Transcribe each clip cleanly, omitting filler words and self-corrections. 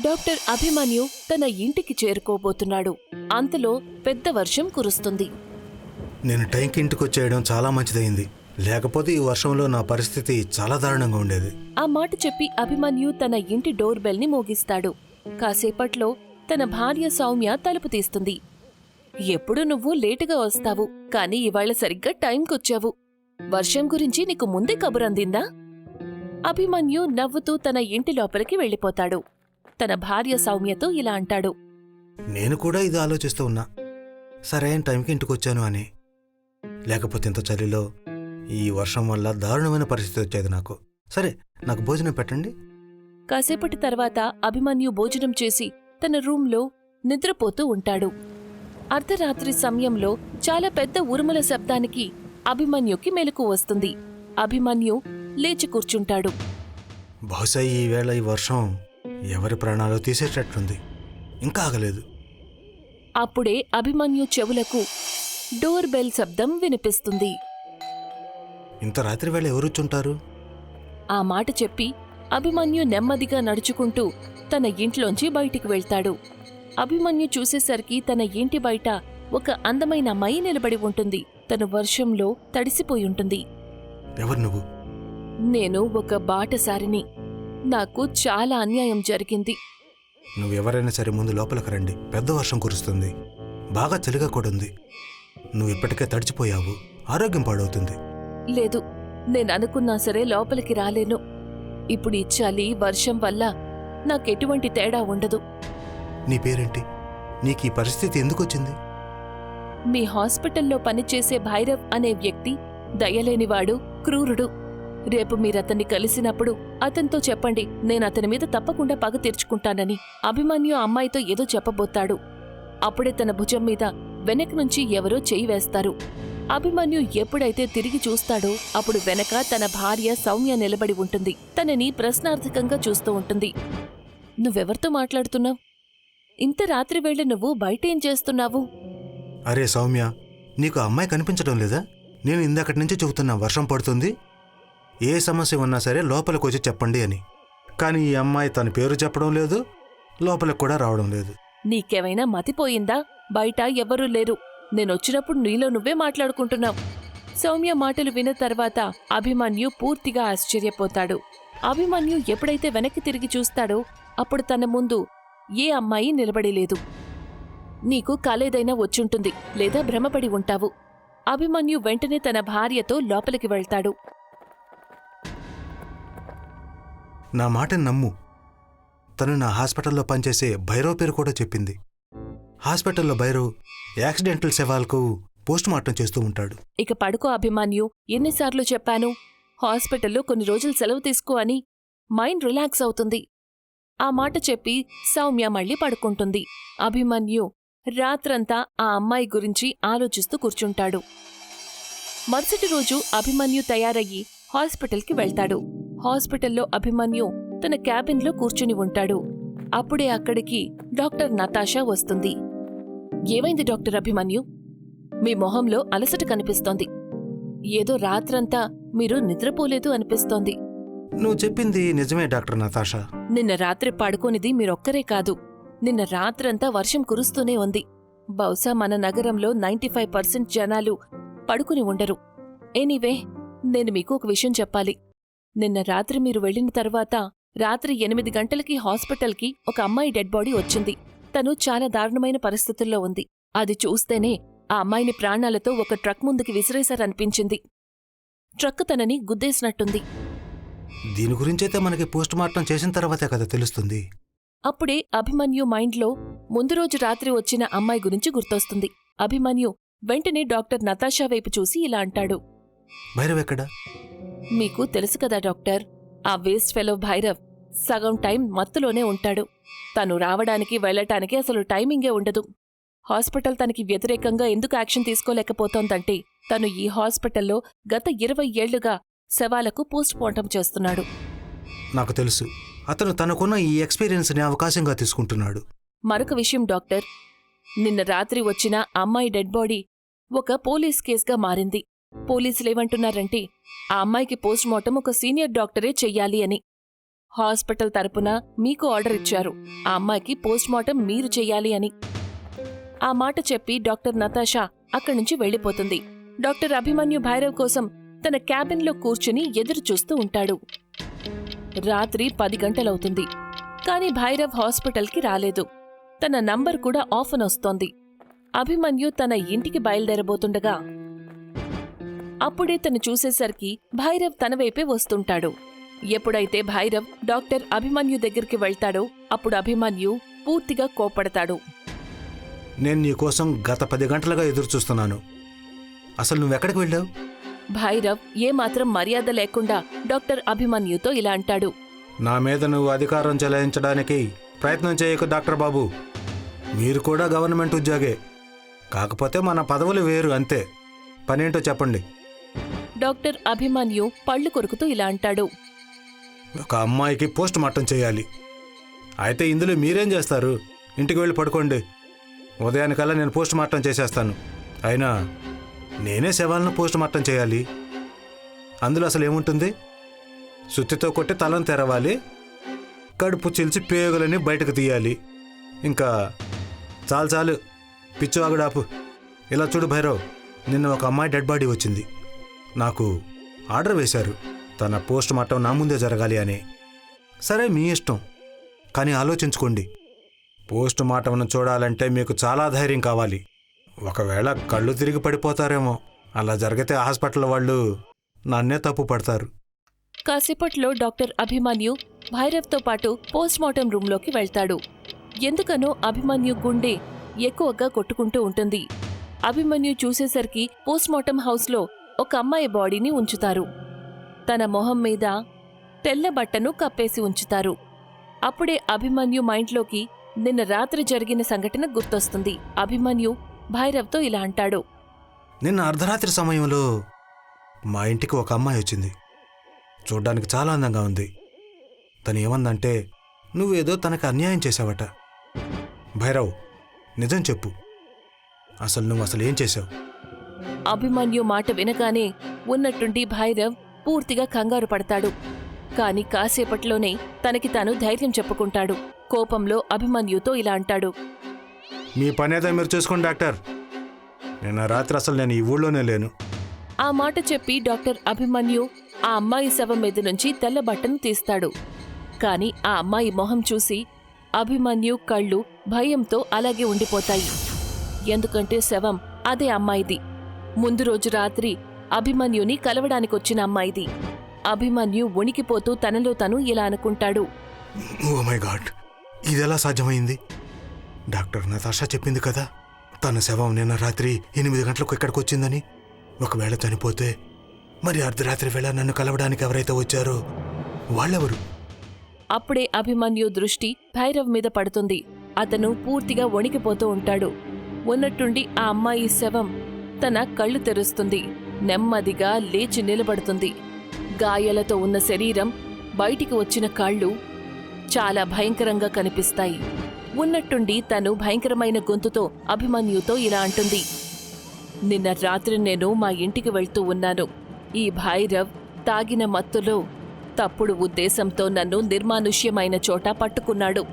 Doctor Abhimanyu తన ఇంటికి చేరుకోబోతున్నాడు. అంతలో పెద్ద వర్షం కురుస్తుంది. నేను టైంకి ఇంటికి వచ్చేయడం చాలా మంచిదైంది. లేకపోతే ఈ వర్షంలో నా పరిస్థితి చాలా దారుణంగా ఉండేది. ఆ మాట చెప్పి అభిమన్యు తన ఇంటి డోర్ బెల్ ని మోగిస్తాడు. కాసేపట్లో తన భార్య సౌమ్య తలుపు తీస్తుంది. ఎప్పుడు నువ్వు లేటుగా వస్తావు, కాని ఇవాళ సరిగ్గా టైంకొచ్చావు. వర్షం గురించి నీకు ముందే కబురందిందా? అభిమన్యు నవ్వుతూ తన ఇంటి లోపలికి వెళ్ళిపోతాడు. తన భార్య సౌమ్యతో ఇలా అంటాడు. నేను కూడా ఇది ఆలోచిస్తూ ఉన్నా, సరైన టైంకి ఇంటికి వచ్చాను అని. లేకపోతే ఇంత చలిలో ఈ వర్షం వల్ల దారుణమైన పరిస్థితి వచ్చేది నాకు. సరే, నాకు భోజనం పెట్టండి. కాసేపటి తర్వాత అభిమన్యు భోజనం చేసి తన రూంలో నిద్రపోతూ ఉంటాడు. అర్ధరాత్రి సమయంలో చాలా పెద్ద ఉరుముల శబ్దానికి అభిమన్యుకి మెలకువ వస్తుంది. అభిమన్యు లేచి కూర్చుంటాడు. బహుశా ఈవేళ ఈ వర్షం ఎవరి ప్రాణాలు తీసేటట్లుంది. ఇంకా ఆగలేదు. అప్పుడే అభిమన్యు చెవులకు డోర్ బెల్ శబ్దం వినిపిస్తుంది. ఇంత రాత్రి వేళ ఎవరొచ్చుంటారు? ఆ మాట చెప్పి అభిమన్యు నెమ్మదిగా నడుచుకుంటూ తన ఇంట్లోంచి బయటికి వెళ్తాడు. అభిమన్యు చూసేసరికి తన ఇంటి బయట ఒక అందమైన అమ్మాయి నిలబడి ఉంటుంది. తను వర్షంలో తడిసిపోయుంటుంది. ఎవరు నువ్వు? నేను ఒక బాటసారిని. నాకు చాలా అన్యాయం జరిగింది. నువ్వెవరైనా సరే ముందు లోపలికి రండి. పెద్ద వర్షం కురుస్తుంది. బాగా చలిగా కూడా ఉంది. నువ్వు ఇప్పటికే తడిచిపోయావు. ఆరోగ్యం పాడవుతుంది. లేదు, నేననుకున్నా సరే లోపలికి రాలేను. ఇప్పుడు ఈ చలి వర్షం వల్ల నాకెటువంటి తేడా ఉండదు. నీ పేరేంటి? నీకీ పరిస్థితి ఎందుకొచ్చింది? మీ హాస్పిటల్లో పనిచేసే భైరవ్ అనే వ్యక్తి దయలేనివాడు, క్రూరుడు. రేపు మీరతన్ని కలిసినప్పుడు అతనితో చెప్పండి, నేనతని మీద తప్పకుండా పగ తీర్చుకుంటానని. అభిమన్యు అమ్మాయితో ఏదో చెప్పబోతాడు. అప్పుడే తన భుజం మీద వెనక నుంచి ఎవరో చెయ్యి వేస్తారు. అభిమన్యు ఎప్పుడైతే తిరిగి చూస్తాడో అప్పుడు వెనక తన భార్య సౌమ్య నిలబడి ఉంటుంది. తనని ప్రశ్నార్థకంగా చూస్తూ ఉంటుంది. నువ్వెవరితో మాట్లాడుతున్నావు? ఇంత రాత్రివేళ నువ్వు బయటేం చేస్తున్నావు? అరే సౌమ్య, నీకు అమ్మాయి కనిపించడం లేదా? నేను ఇందాకటి నుంచి చెబుతున్నా వర్షం పడుతుంది, ఏ సమస్య ఉన్నా సరే లోపలికి వచ్చి చెప్పండి అని. కానీ ఈ అమ్మాయి తన పేరు చెప్పడం లేదు, లోపలికి కూడా రావడం లేదు. నీకేమైనా మతిపోయిందా? బయట ఎవ్వరూ లేరు. నేనొచ్చినప్పుడు నీలో నువ్వే మాట్లాడుకుంటున్నావు. సౌమ్య మాటలు విన్న తర్వాత అభిమన్యు పూర్తిగా ఆశ్చర్యపోతాడు. అభిమన్యు ఎప్పుడైతే వెనక్కి తిరిగి చూస్తాడో అప్పుడు తన ముందు ఏ అమ్మాయి నిలబడి లేదు. నీకు కాలేదైనా వచ్చుంటుంది, లేదా భ్రమపడి ఉంటావు. అభిమన్యు వెంటనే తన భార్యతో లోపలికి వెళ్తాడు. నా మాటని నమ్ము. తను నా హాస్పిటల్లో పనిచేసే భైరవ్ పేరు కూడా చెప్పింది. హాస్పిటల్లో భైరవ్ యాక్సిడెంటల్ శవాలకు పోస్ట్ మార్టం చేస్తూ ఉంటాడు. ఇక పడుకో అభిమన్యు. ఎన్నిసార్లు చెప్పాను, హాస్పిటల్లో కొన్ని రోజులు సెలవు తీసుకో అని. మైండ్ రిలాక్స్ అవుతుంది. ఆ మాట చెప్పి సౌమ్య మళ్ళీ పడుకుంటుంది. అభిమన్యు రాత్రంతా ఆ అమ్మాయి గురించి ఆలోచిస్తూ కూర్చుంటాడు. మరుసటి రోజు అభిమన్యు తయారయ్యి హాస్పిటల్కి వెళ్తాడు. హాస్పిటల్లో అభిమన్యు తన క్యాబిన్లో కూర్చుని ఉంటాడు. అప్పుడే అక్కడికి డాక్టర్ నతాషా వస్తుంది. ఏమైంది డాక్టర్ అభిమన్యు? మీ మొహంలో అలసట కనిపిస్తోంది. ఏదో రాత్రంతా మీరు నిద్రపోలేదు అనిపిస్తోంది. నువ్వు చెప్పింది నిజమే డాక్టర్ నతాషా. నిన్న రాత్రి పడుకోనిది మీరొక్కరే కాదు. నిన్న రాత్రంతా వర్షం కురుస్తూనే ఉంది. బహుశా మన నగరంలో 95% జనాలు పడుకుని ఉండరు. ఎనీవే, నేను మీకు ఒక విషయం చెప్పాలి. నిన్న రాత్రి మీరు వెళ్లిన తర్వాత రాత్రి 8 గంటలకి హాస్పిటల్కి ఒక అమ్మాయి డెడ్ బాడీ వచ్చింది. తను చాలా దారుణమైన పరిస్థితుల్లో ఉంది. అది చూస్తేనే ఆ అమ్మాయిని ప్రాణాలతో ఒక ట్రక్ ముందుకి విసిరేశారనిపించింది. ట్రక్ తనని గుద్దేసినట్టుంది. దీని గురించైతే మనకి పోస్ట్ మార్టం చేసిన తర్వాతే కదా తెలుస్తుంది. అప్పుడే అభిమన్యు మైండ్లో ముందు రోజు రాత్రి వచ్చిన అమ్మాయి గురించి గుర్తొస్తుంది. అభిమన్యు వెంటనే డాక్టర్ నతాషా వైపు చూసి ఇలా అంటాడు. భైరవ్ ఎక్కడా? మీకు తెలుసు కదా డాక్టర్, ఆ వేస్ట్ ఫెలో భైరవ్ సగం టైం మత్తులోనే ఉంటాడు. తను రావడానికి వెళ్లటానికి అసలు టైమింగే ఉండదు. హాస్పిటల్ తనకి వ్యతిరేకంగా ఎందుకు యాక్షన్ తీసుకోలేకపోతోందంటే తను ఈ హాస్పిటల్లో గత 20 ఏళ్లుగా శవాలకు పోస్ట్ మార్టం చేస్తున్నాడు. నాకు తెలుసు. అతను తనకున్న ఈ ఎక్స్పీరియన్స్ని అవకాశంగా తీసుకుంటున్నాడు. మరొక విషయం డాక్టర్, నిన్న రాత్రి వచ్చిన అమ్మాయి డెడ్ బాడీ ఒక పోలీస్ కేసుగా మారింది. పోలీసులేమంటున్నారంటే ఆ అమ్మాయికి పోస్ట్ మార్టం ఒక సీనియర్ డాక్టరే చెయ్యాలి అని. హాస్పిటల్ తరపున మీకు ఆర్డర్ ఇచ్చారు ఆ అమ్మాయికి పోస్ట్మార్టం మీరు చెయ్యాలి అని. ఆ మాట చెప్పి డాక్టర్ నతాషా అక్కడి నుంచి వెళ్లిపోతుంది. డాక్టర్ అభిమన్యు భైరవ్ కోసం తన క్యాబిన్లో కూర్చుని ఎదురు చూస్తూ ఉంటాడు. రాత్రి 10 గంటలవుతుంది. కాని భైరవ్ హాస్పిటల్కి రాలేదు. తన నంబర్ కూడా ఆఫ్ అని వస్తోంది. అభిమన్యు తన ఇంటికి బయలుదేరబోతుండగా అప్పుడే తను చూసేసరికి భైరవ్ తన వైపే వస్తుంటాడు. ఎప్పుడైతే భైరవ్ డాక్టర్ అభిమన్యు దగ్గరికి వెళ్తాడో అప్పుడు అభిమన్యు పూర్తిగా కోప్పడతాడు. నేను నీకోసం గత 10 గంటలుగా ఎదురు చూస్తున్నాను. అసలు నువ్వెక్కడికి వెళ్ళావు? భైరవ్ ఏమాత్రం మర్యాద లేకుండా డాక్టర్ అభిమన్యుతో ఇలా అంటాడు. నా మీద నువ్వు అధికారం చెలాయించడానికి ప్రయత్నం చేయకు డాక్టర్ బాబు. మీరు కూడా గవర్నమెంట్ ఉద్యోగే, కాకపోతే మన పదవులు వేరు అంతే. పనేంటో చెప్పండి. డాక్టర్ అభిమన్యు పళ్ళు కొరుకుతూ ఇలా అంటాడు. ఒక అమ్మాయికి పోస్ట్ మార్టం చేయాలి. అయితే ఇందులో మీరేం చేస్తారు? ఇంటికి వెళ్ళి పడుకోండి. ఉదయానికల్లా నేను పోస్ట్ మార్టం చేసేస్తాను. అయినా నేనే శవాలను పోస్ట్ మార్టం చేయాలి. అందులో అసలు ఏముంటుంది? సుత్తితో కొట్టి తలను తెరవాలి, కడుపు చిల్చి పేగులని బయటకు తీయాలి. ఇంకా చాలు పిచ్చివాగుడాపు. ఇలా చూడు భైరవ్, నిన్న ఒక అమ్మాయి డెడ్ బాడీ వచ్చింది. నాకు ఆర్డర్ వేశారు తన పోస్ట్ మార్టం నా ముందే జరగాలి అని. సరే మీ ఇష్టం, కానీ ఆలోచించుకోండి. పోస్ట్ మార్టంను చూడాలంటే మీకు చాలా ధైర్యం కావాలి. ఒకవేళ కళ్ళు తిరిగి పడిపోతారేమో. అలా జరిగితే హాస్పిటల్ వాళ్ళు నన్నే తప్పు పడతారు. కాసేపట్లో డాక్టర్ అభిమన్యు భైరవ్తో పాటు పోస్ట్మార్టం రూంలోకి వెళ్తాడు. ఎందుకనో అభిమన్యు గుండె ఎక్కువగా కొట్టుకుంటూ ఉంటుంది. అభిమన్యు చూసేసరికి పోస్ట్మార్టం హౌస్లో ఒక అమ్మాయి బాడీని ఉంచుతారు. తన మొహం మీద తెల్ల బట్టను కప్పేసి ఉంచుతారు. అప్పుడే అభిమన్యు మైండ్లోకి నిన్న రాత్రి జరిగిన సంఘటన గుర్తొస్తుంది. అభిమన్యు భైరవ్తో ఇలా అంటాడు. నిన్న అర్ధరాత్రి సమయంలో మా ఇంటికి ఒక అమ్మాయి వచ్చింది. చూడ్డానికి చాలా అందంగా ఉంది. తను ఏమందంటే నువ్వేదో తనకు అన్యాయం చేశావట. భైరవ్, నిజం చెప్పు, అసలు ఏం చేశావు? అభిమన్యు మాట వినగానే ఉన్నట్టుండి భైరవ్ పూర్తిగా కంగారు పడతాడు. కాని కాసేపట్లోనే తనకి తాను ధైర్యం చెప్పుకుంటాడు. కోపంలో అభిమన్యుతో ఇలా అంటాడు. మీ పనేదో మీరు చూసుకోండి డాక్టర్. నిన్న రాత్రి అసలు నేను ఈ ఊళ్ళోనే లేను. ఆ మాట చెప్పి డాక్టర్ అభిమన్యు ఆ అమ్మాయి శవం మీద నుంచి తెల్ల బట్టను తీస్తాడు. కాని ఆ అమ్మాయి మొహం చూసి అభిమన్యు కళ్ళు భయంతో అలాగే ఉండిపోతాయి. ఎందుకంటే శవం అదే అమ్మాయిది. ముందు రోజు రాత్రి అభిమన్యుని కలవడానికొచ్చిన అమ్మాయిది. అభిమన్యు వణికిపోతూ తనలో తను ఇలా అనుకుంటాడు. ఓ మై గాడ్, ఇదెలా సాధ్యమైంది? డాక్టర్ నతాషా చెప్పింది కదా, తన శవం నిన్న రాత్రి 8 గంటలకు ఇక్కడికి వచ్చిందని. ఒకవేళ చనిపోతే మరి అర్ధరాత్రి వేళ నన్ను కలవడానికి ఎవరైతే వచ్చారో వాళ్ళెవరు? అప్పుడే అభిమన్యు దృష్టి భైరవ్ మీద పడుతుంది. అతను పూర్తిగా వణికిపోతూ ఉంటాడు. ఉన్నట్టుండి ఆ అమ్మాయి శవం తన కళ్ళు తెరుస్తుంది. నెమ్మదిగా లేచి నిలబడుతుంది. గాయాలతో ఉన్న శరీరం, బయటికి వచ్చిన కాళ్ళు చాలా భయంకరంగా కనిపిస్తాయి. ఉన్నట్టుండి తను భయంకరమైన గొంతుతో అభిమన్యుతో ఇలా అంటుంది. నిన్న రాత్రి నేను మా ఇంటికి వెళ్తూ ఉన్నాను. ఈ భైరవ్ తాగిన మత్తులో తప్పుడు ఉద్దేశంతో నన్ను నిర్మానుష్యమైన చోట పట్టుకున్నాడు.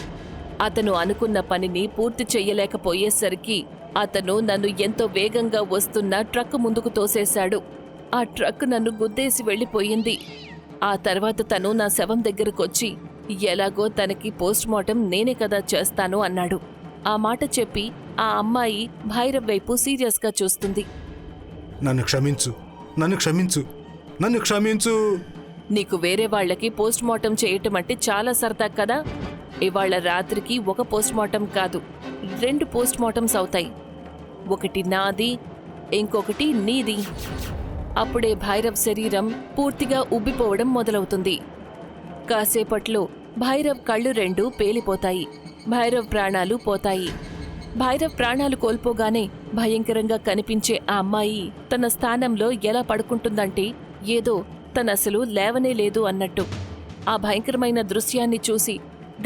అతను అనుకున్న పనిని పూర్తి చెయ్యలేకపోయేసరికి అతను నన్ను ఎంతో వేగంగా వస్తున్న ట్రక్ ముందుకు తోసేశాడు. ఆ ట్రక్ నన్ను గుద్దేసి వెళ్ళిపోయింది. ఆ తర్వాత తను నా శవం దగ్గరకొచ్చి ఎలాగో తనకి పోస్ట్మార్టం నేనే కదా చేస్తాను అన్నాడు. ఆ మాట చెప్పి ఆ అమ్మాయి భైరవ్ వైపు సీరియస్గా చూస్తుంది. నన్ను క్షమించు, నన్ను క్షమించు, నన్ను క్షమించు. నీకు వేరే వాళ్లకి పోస్ట్మార్టం చేయటం అంటే చాలా సరదా కదా. ఇవాళ రాత్రికి ఒక పోస్ట్మార్టం కాదు, 2 పోస్ట్మార్టమ్స్ అవుతాయి. ఒకటి నాది, ఇంకొకటి నీది. అప్పుడే భైరవ్ శరీరం పూర్తిగా ఉబ్బిపోవడం మొదలవుతుంది. కాసేపట్లో భైరవ్ కళ్ళు 2 పేలిపోతాయి. భైరవ్ ప్రాణాలు పోతాయి. భైరవ్ ప్రాణాలు కోల్పోగానే భయంకరంగా కనిపించే ఆ అమ్మాయి తన స్థానంలో ఎలా పడుకుంటుందంటే ఏదో తనసలు లేవనే లేదు అన్నట్టు. ఆ భయంకరమైన దృశ్యాన్ని చూసి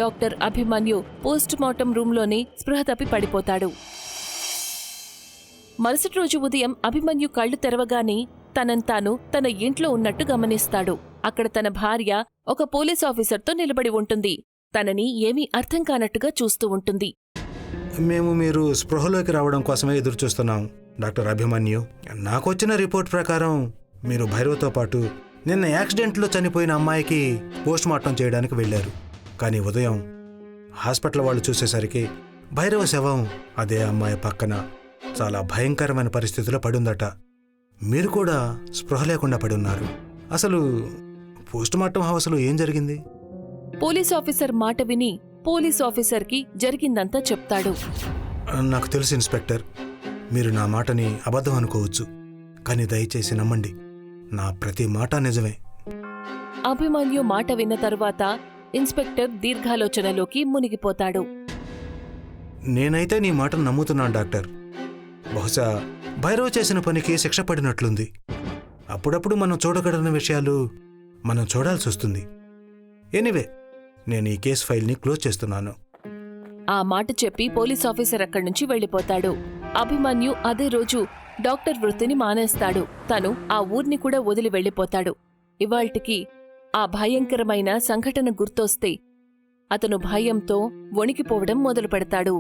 డాక్టర్ అభిమన్యు పోస్ట్మార్టం రూంలోనే స్పృహ తప్పి పడిపోతాడు. మరుసటి రోజు ఉదయం అభిమన్యు కళ్ళు తెరవగానే తనంతాను తన ఇంట్లో ఉన్నట్టు గమనిస్తాడు. అక్కడ తన భార్య ఒక పోలీస్ ఆఫీసర్తో నిలబడి ఉంటుంది. తనని ఏమీ అర్థం కానట్టుగా చూస్తూ ఉంటుంది. మేము మీరు స్పృహలోకి రావడం కోసమే ఎదురు చూస్తున్నాం డాక్టర్ అభిమన్యు. నాకొచ్చిన రిపోర్ట్ ప్రకారం మీరు భైరవ్తో పాటు నిన్న యాక్సిడెంట్లో చనిపోయిన అమ్మాయికి పోస్ట్మార్టం చేయడానికి వెళ్ళారు. కానీ ఉదయం హాస్పిటల్ వాళ్ళు చూసేసరికి భైరవ శవం అదే అమ్మాయి పక్కన చాలా భయంకరమైన పరిస్థితిలో పడుందట. మీరు కూడా స్పృహ లేకుండా పడున్నారు. అసలు పోస్ట్మార్టం హౌస్లో ఏం జరిగింది? పోలీస్ ఆఫీసర్ మాట విని పోలీస్ ఆఫీసర్కి జరిగిందంతా చెప్తాడు. నాకు తెలుసు ఇన్స్పెక్టర్, మీరు నా మాటని అబద్ధం అనుకోవచ్చు, కానీ దయచేసి నమ్మండి, నా ప్రతి మాట నిజమే. అభిమన్యు మాట విన్న తరువాత ఇన్స్పెక్టర్ దీర్ఘాలోచనలోకి మునిగిపోతాడు. నేనైతే నీ మాటను నమ్ముతున్నాను డాక్టర్. బహుశా భైరవ్ చేసిన పనికి శిక్ష పడినట్లుంది. అప్పుడప్పుడు మనం చూడగలిగిన విషయాలు మనం చూడాల్సి వస్తుంది. ఎనీవే, నేను ఈ కేసు ఫైల్ని క్లోజ్ చేస్తున్నాను. ఆ మాట చెప్పి పోలీస్ ఆఫీసర్ అక్కడి నుంచి వెళ్ళిపోతాడు. అభిమన్యు అదే రోజు డాక్టర్ వృత్తిని మానేస్తాడు. తను ఆ ఊర్ని కూడా వదిలి వెళ్ళిపోతాడు. ఇవాళ్టికి ఆ భయంకరమైన సంఘటన గుర్తొస్తే అతను భయంతో వణికిపోవడం మొదలు పెడతాడు.